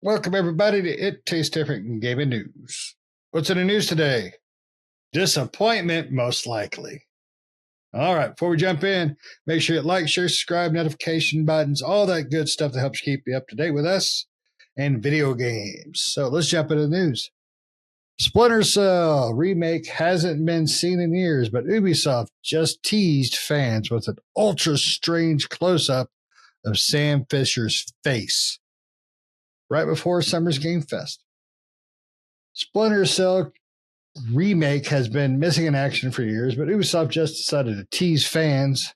Welcome, everybody, to It Tastes Different in Gaming News. What's in the news today? Disappointment, most likely. All right, before we jump in, make sure you like, share, subscribe, notification buttons, all that good stuff that helps keep you up to date with us and video games. So let's jump into the news. Splinter Cell Remake hasn't been seen in years, but Ubisoft just teased fans with an ultra strange close-up of Sam Fisher's face right before Summer's Game Fest. Splinter Cell Remake has been missing in action for years, but Ubisoft just decided to tease fans,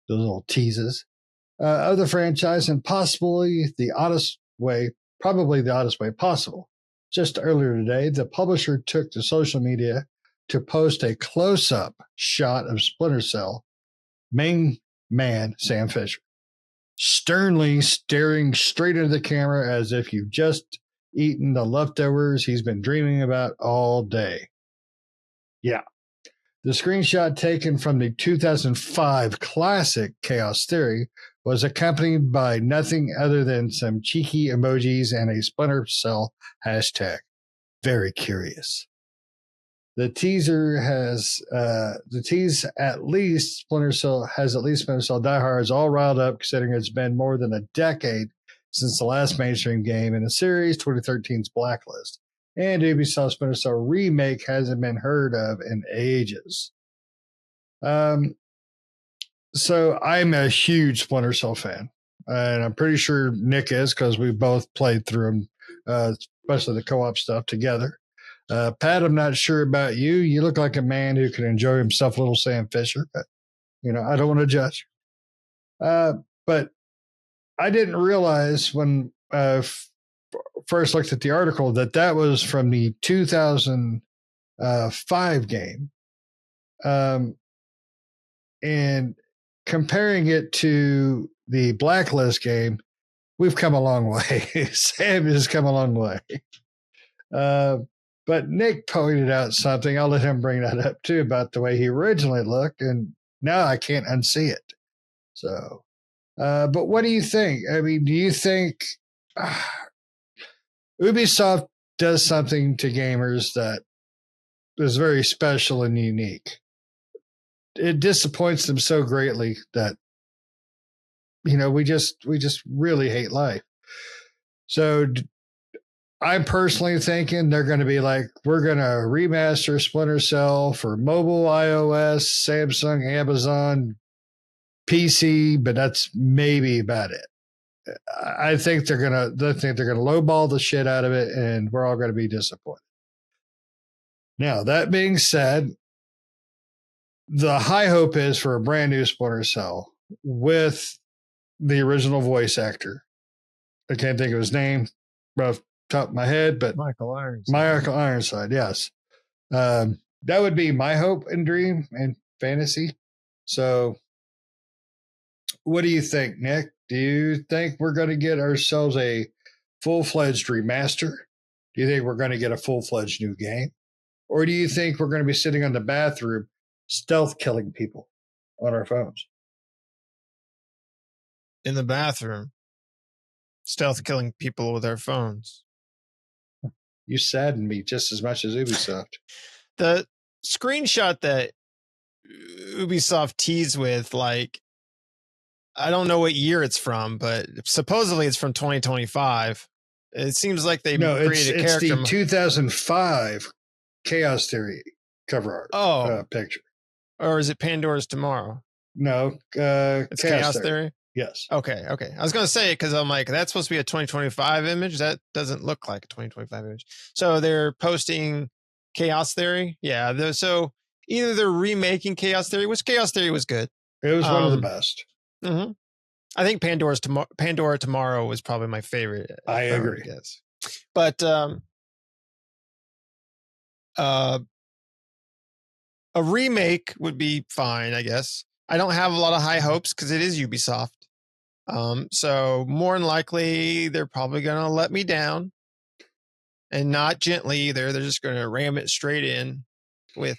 those little teases, of the franchise in probably the oddest way possible. Just earlier today, the publisher took to social media to post a close-up shot of Splinter Cell main man Sam Fisher, sternly staring straight into the camera as if you've just eaten the leftovers he's been dreaming about all day. Yeah. The screenshot taken from the 2005 classic Chaos Theory was accompanied by nothing other than some cheeky emojis and a Splinter Cell hashtag. Very curious. The tease at least Splinter Cell diehards all riled up, considering it's been more than a decade since the last mainstream game in the series, 2013's Blacklist. And Ubisoft Splinter Cell Remake hasn't been heard of in ages. So I'm a huge Splinter Cell fan, and I'm pretty sure Nick is because we both played through them, especially the co-op stuff together. Pat, I'm not sure about you. You look like a man who can enjoy himself a little Sam Fisher, but, I don't want to judge. But I didn't realize when I first looked at the article that was from the 2005 game. And comparing it to the Blacklist game, we've come a long way. Sam has come a long way. But Nick pointed out something. I'll let him bring that up too about the way he originally looked, and now I can't unsee it. So, but what do you think? I mean, do you think Ubisoft does something to gamers that is very special and unique? It disappoints them so greatly that we just really hate life. So I'm personally thinking they're going to be like, we're going to remaster Splinter Cell for mobile, iOS, Samsung, Amazon, PC, but that's maybe about it. I think they're going to lowball the shit out of it, and we're all going to be disappointed. Now, that being said, the high hope is for a brand new Splinter Cell with the original voice actor. I can't think of his name off the top of my head, but Michael Ironside, yes. That would be my hope and dream and fantasy. So what do you think, Nick? Do you think we're going to get ourselves a full-fledged remaster? Do you think we're going to get a full-fledged new game? Or do you think we're going to be sitting on the bathroom stealth killing people on our phones? In the bathroom, stealth killing people with our phones. You sadden me just as much as Ubisoft. The screenshot that Ubisoft teased with, I don't know what year it's from, but supposedly it's from 2025. It seems like they created a character. It's the 2005 Chaos Theory cover art picture. Or is it Pandora's Tomorrow? No, it's Chaos Theory. Yes. Okay. I was going to say it because I'm like, that's supposed to be a 2025 image. That doesn't look like a 2025 image. So they're posting Chaos Theory. Yeah. So either they're remaking Chaos Theory, which Chaos Theory was good. It was one of the best. Mm-hmm. I think Pandora Tomorrow was probably my favorite. I agree. Yes. But a remake would be fine, I guess. I don't have a lot of high hopes because it is Ubisoft. So more than likely, they're probably going to let me down, and not gently either. They're just going to ram it straight in with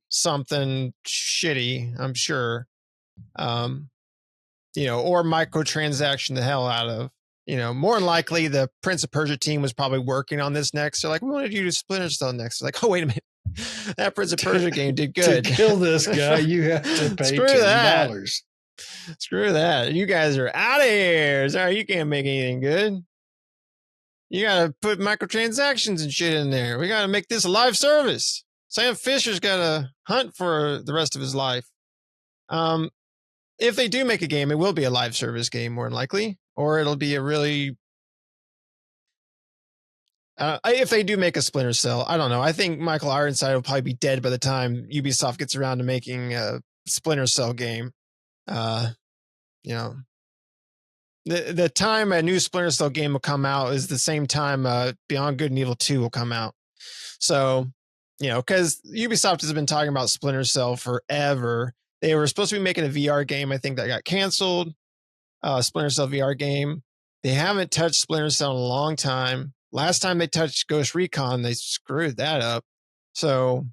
something shitty, I'm sure. Or microtransaction the hell out of more than likely the Prince of Persia team was probably working on this next. They're like, we wanted you to Splinter Cell next. They're like, oh, wait a minute. That Prince of Persia game did good. To kill this guy, you have to pay Screw $10. Screw that. You guys are out of here. Sorry, you can't make anything good. You got to put microtransactions and shit in there. We got to make this a live service. Sam Fisher's got to hunt for the rest of his life. If they do make a game, it will be a live service game more than likely, or it'll be a really... if they do make a Splinter Cell, I don't know. I think Michael Ironside will probably be dead by the time Ubisoft gets around to making a Splinter Cell game. The time a new Splinter Cell game will come out is the same time Beyond Good and Evil 2 will come out. So, because Ubisoft has been talking about Splinter Cell forever. They were supposed to be making a VR game. I think that got canceled. Splinter Cell VR game. They haven't touched Splinter Cell in a long time. Last time they touched Ghost Recon, they screwed that up. So,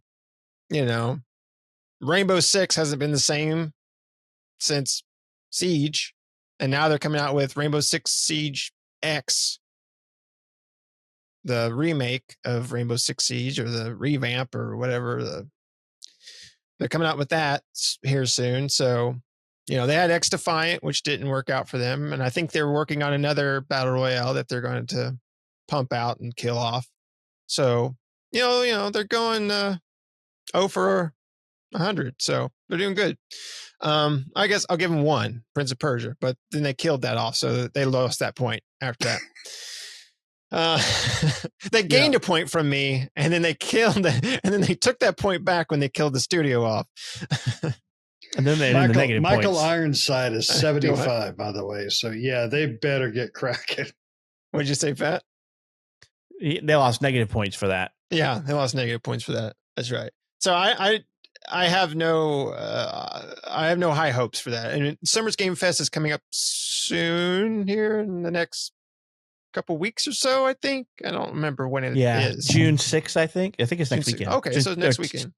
Rainbow Six hasn't been the same since Siege. And now they're coming out with Rainbow Six Siege X, the remake of Rainbow Six Siege, or the revamp, or whatever. They're coming out with that here soon. So, they had X Defiant, which didn't work out for them. And I think they're working on another battle royale that they're going to pump out and kill off. So, they're going 0 for 100. So they're doing good. I guess I'll give them one, Prince of Persia, but then they killed that off, so they lost that point after that. They gained a point from me, and then they killed it, and then they took that point back when they killed the studio off. And then they had the negative Michael points. Ironside is 75, by the way. So yeah, they better get cracking. What'd you say, Pat? They lost negative points for that. Yeah, they lost negative points for that. That's right. So I have no high hopes for that. And Summer's Game Fest is coming up soon here in the next couple weeks or so, I think. I don't remember when it is. June 6th, I think. I think it's next weekend. Okay, so it's next weekend.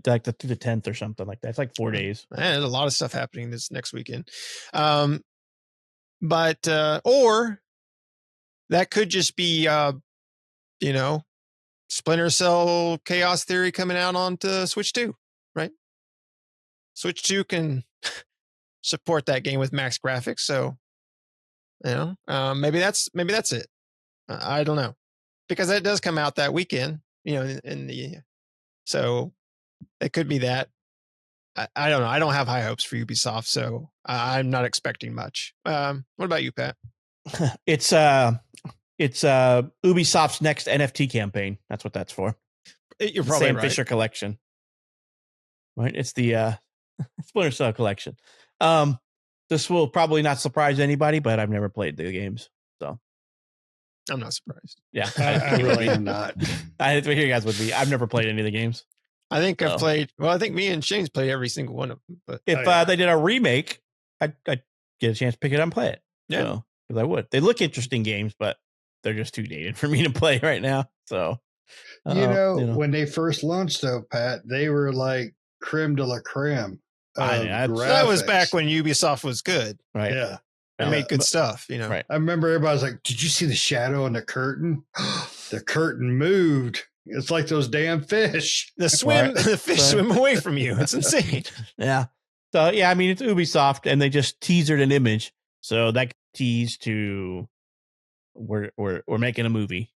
Like through the 10th or something like that. It's like 4 days. Man, there's a lot of stuff happening this next weekend. But or that could just be Splinter Cell Chaos Theory coming out onto Switch 2, right? Switch 2 can support that game with max graphics, so maybe that's it. I don't know, because that does come out that weekend, so it could be that. I don't know. I don't have high hopes for Ubisoft, so I'm not expecting much. What about you, Pat? It's Ubisoft's next NFT campaign. That's what that's for. You're probably Sam right. Fisher collection. Right? It's the Splinter Cell collection. This will probably not surprise anybody, but I've never played the games, so I'm not surprised. Yeah, I really am not. I think you guys would be. I've never played any of the games. I think I've played. Well, I think me and Shane's played every single one of them. But if they did a remake, I'd get a chance to pick it up and play it. Yeah, because I would. They look interesting games, but they're just too dated for me to play right now. So, when they first launched, though, Pat, they were like creme de la creme. That was back when Ubisoft was good, right? Yeah, they made good stuff. Right. I remember everybody was like, "Did you see the shadow on the curtain? The curtain moved. It's like those damn fish. The fish swim away from you. It's insane." Yeah. So yeah, I mean, it's Ubisoft, and they just teasered an image, so that tease to we're making a movie.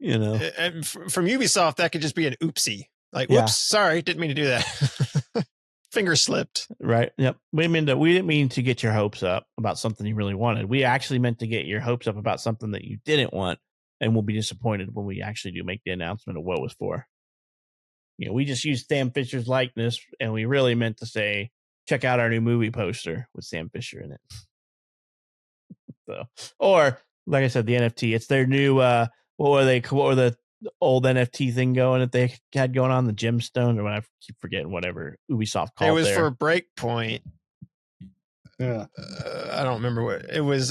And from Ubisoft, that could just be an oopsie. Like, whoops, sorry, didn't mean to do that. Finger slipped. Right. Yep. We didn't mean to get your hopes up about something you really wanted. We actually meant to get your hopes up about something that you didn't want, and we'll be disappointed when we actually do make the announcement of what it was for. We just used Sam Fisher's likeness, and we really meant to say, check out our new movie poster with Sam Fisher in it. So, or like I said, the NFT, it's their new, what were the old NFT thing going that they had going on, the gemstone, or I keep forgetting whatever Ubisoft called it. It was for Breakpoint. Yeah. I don't remember what it was.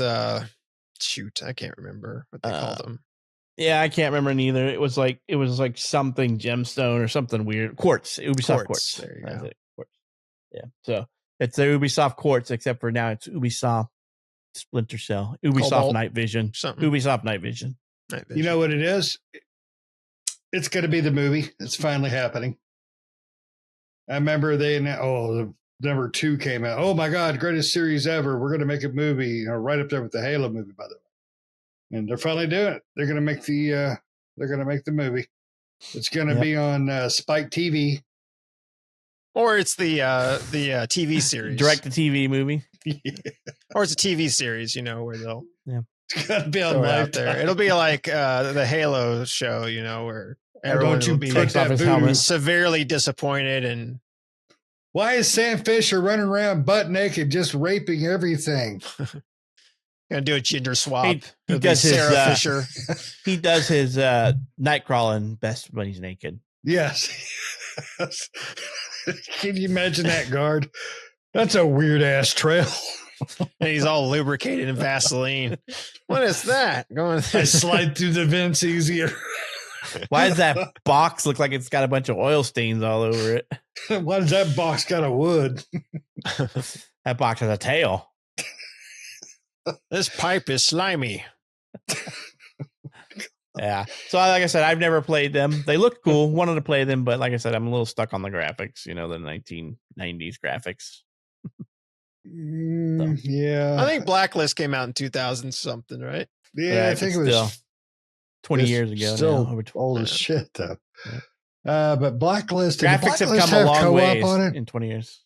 Shoot, I can't remember what they called them. Yeah, I can't remember neither. It was like something gemstone or something weird. Quartz. Ubisoft Quartz. There you go. Quartz. Yeah. So it's the Ubisoft Quartz, except for now it's Ubisoft Splinter Cell, Ubisoft Cobalt, Night Vision, something. Ubisoft Night Vision. You know what it is? It's going to be the movie. It's finally happening. I remember the number 2 came out. Oh my God, greatest series ever. We're going to make a movie, right up there with the Halo movie, by the way. And they're finally doing it. They're going to make the movie. It's going to be on Spike TV. Or it's the TV series. Direct to TV movie. Yeah. Or it's a TV series, where they'll It's going to be on Lifetime. there. It'll be like the Halo show, where everyone will be takes off his helmet. severely disappointed. And why is Sam Fisher running around butt naked just raping everything? Gonna do a gender swap. He does his Sarah Fisher. He does his night crawling best when he's naked. Yes. Can you imagine that guard? That's a weird ass trail. And he's all lubricated in Vaseline. What is that? I slide through the vents easier. Why does that box look like it's got a bunch of oil stains all over it? Why does that box got a wood? That box has a tail. This pipe is slimy. Yeah. So like I said, I've never played them. They look cool. Wanted to play them, but like I said, I'm a little stuck on the graphics, the 1990s graphics. Yeah. I think Blacklist came out in 2000 something, right? Yeah, I think it was 20 years ago. Still now, old as shit, though. Yeah. But Blacklist, graphics have come a long way in 20 years.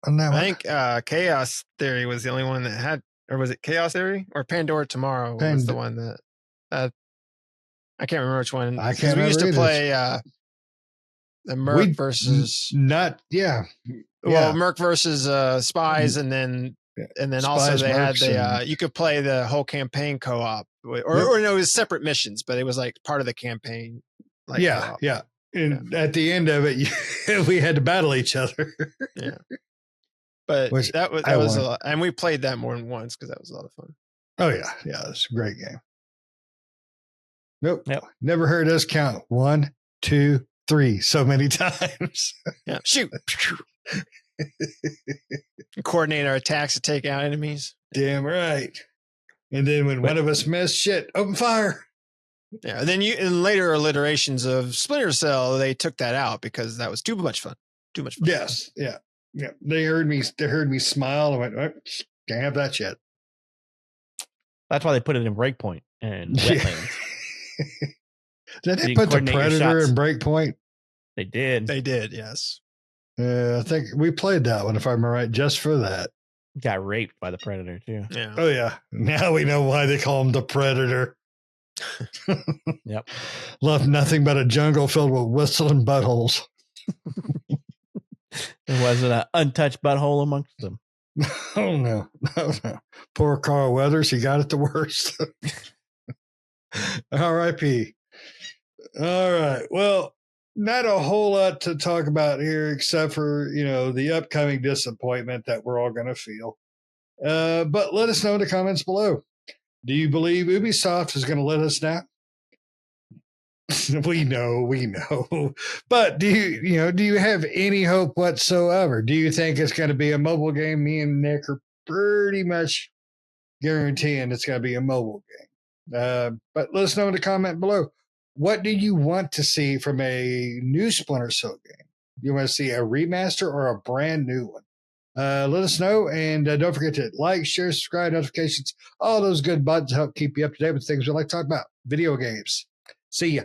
I think Chaos Theory was the only one that had, or was it Chaos Theory or Pandora Tomorrow was the one that I can't remember which one. I can't remember. We used to play the Merc versus Well, Merc versus Spies, and then Spies, also they Mercs, had you could play the whole campaign co-op, or no, it was separate missions, but it was like part of the campaign. Like co-op. And at the end of it, we had to battle each other. Yeah, but that was a lot, and we played that more than once because that was a lot of fun. Oh yeah, it's a great game. Nope, never heard us count 1, 2, 3 so many times. Yeah, shoot. Coordinate our attacks to take out enemies. Damn right. And then when one of us missed, shit, open fire. Yeah. And then in later iterations of Splinter Cell, they took that out because that was too much fun. Too much fun. Yes. Yeah. Yeah. They heard me smile and went, oh, can't have that shit. That's why they put it in Breakpoint and Wetlands. Did they put the Predator in Breakpoint? They did. They did, yes. I think we played that one, if I'm right, just for that. Got raped by the Predator, too. Yeah. Oh, yeah. Now we know why they call him the Predator. Yep. Left nothing but a jungle filled with whistling buttholes. There wasn't an untouched butthole amongst them. Oh, no. Poor Carl Weathers. He got it the worst. R.I.P. All right. Well, not a whole lot to talk about here except for, the upcoming disappointment that we're all going to feel. But let us know in the comments below. Do you believe Ubisoft is going to let us down? We know. But do you have any hope whatsoever? Do you think it's going to be a mobile game? Me and Nick are pretty much guaranteeing it's going to be a mobile game. But let us know in the comment below. What do you want to see from a new Splinter Cell game? Do you want to see a remaster or a brand new one? Let us know. And don't forget to like, share, subscribe, notifications, all those good buttons to help keep you up to date with things we like to talk about. Video games. See ya.